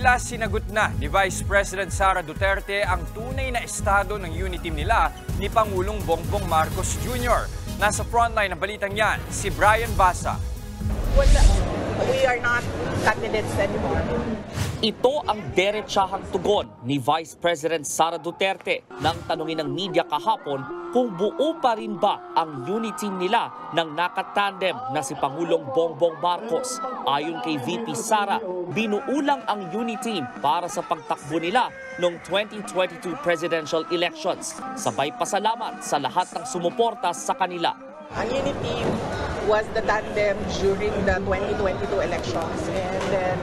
Tila sinagot na ni Vice President Sara Duterte ang tunay na estado ng unity team nila ni Pangulong Bongbong Marcos Jr. Nasa frontline ng balitang yan, si Brian Basa. We are not candidates anymore. Ito ang derechahang tugon ni Vice President Sara Duterte nang tanungin ng media kahapon kung buo pa rin ba ang unity team nila ng nakatandem na si Pangulong Bongbong Marcos. Ayon kay VP Sara, binuulang ang unity team para sa pagtakbo nila noong 2022 presidential elections. Sabay pasalamat sa lahat ng sumuporta sa kanila. Ang unity team was the tandem during the 2022 elections, and then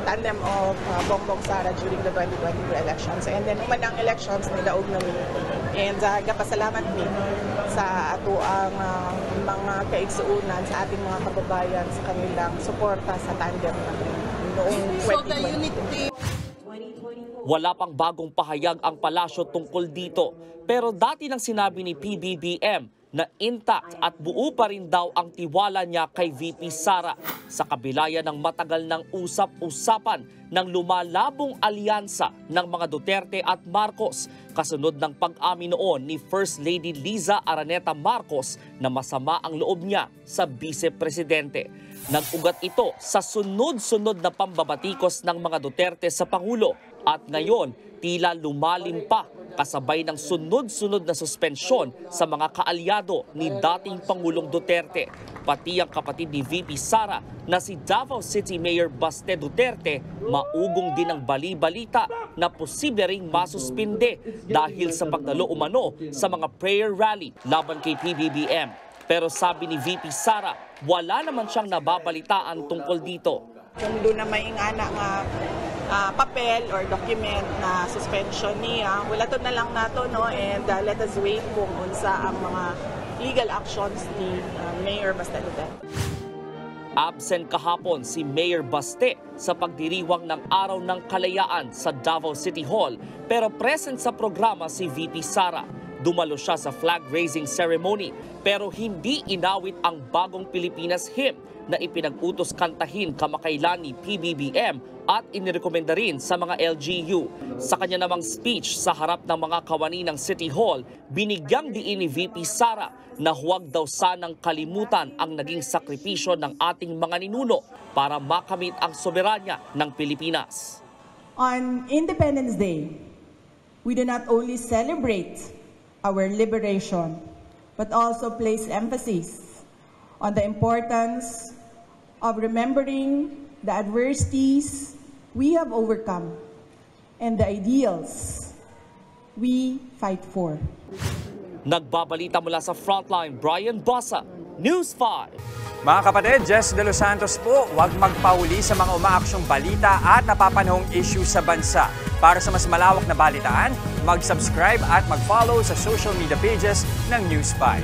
tandem of Bongbong Sara during the 2022 elections, and then umanang elections nilaog na mi. And gapasalamat mi sa ato ang mga kaigsuunan sa ating mga kababayan sa kanilang suporta sa tandem namin noong 2022. Wala pang bagong pahayag ang palasyo tungkol dito, pero dati nang sinabi ni PBBM na intact at buo pa rin daw ang tiwala niya kay VP Sara sa kabilaya ng matagal ng usap-usapan ng lumalabong alyansa ng mga Duterte at Marcos kasunod ng pag-amin noon ni First Lady Liza Araneta Marcos na masama ang loob niya sa vice-presidente. Nag-ugat ito sa sunod-sunod na pambabatikos ng mga Duterte sa Pangulo at ngayon tila lumalim pa kasabay ng sunod-sunod na suspensyon sa mga kaalyado ni dating Pangulong Duterte. Pati ang kapatid ni VP Sara na si Davao City Mayor Baste Duterte, maugong din ang bali-balita na posible ring masuspinde dahil sa pagdalo umano sa mga prayer rally laban kay PBBM. Pero sabi ni VP Sara, wala naman siyang nababalitaan tungkol dito. Kung doon na may ingana nga papel or document na suspension niya, wala to na lang nato, no? And let us wait kung unsa ang mga legal actions ni Mayor Baste Duterte. Absent kahapon si Mayor Baste sa pagdiriwang ng Araw ng Kalayaan sa Davao City Hall, pero present sa programa si VP Sara. Dumalo siya sa flag-raising ceremony pero hindi inawit ang Bagong Pilipinas hymn na ipinag-utos kantahin kamakailan ni PBBM at inirekomenda rin sa mga LGU. Sa kanya namang speech sa harap ng mga kawani ng City Hall, binigyang diin ni VP Sara na huwag daw sanang kalimutan ang naging sakripisyo ng ating mga ninuno para makamit ang soberanya ng Pilipinas. On Independence Day, we do not only celebrate our liberation, but also place emphasis on the importance of remembering the adversities we have overcome and the ideals we fight for. Nagbabalita mula sa Frontline, Brian Basa, News 5. Mga kapatid, Jess De Los Santos po, huwag magpahuli sa mga umaaksyong balita at napapanahong issue sa bansa. Para sa mas malawak na balitaan, mag-subscribe at mag-follow sa social media pages ng News 5.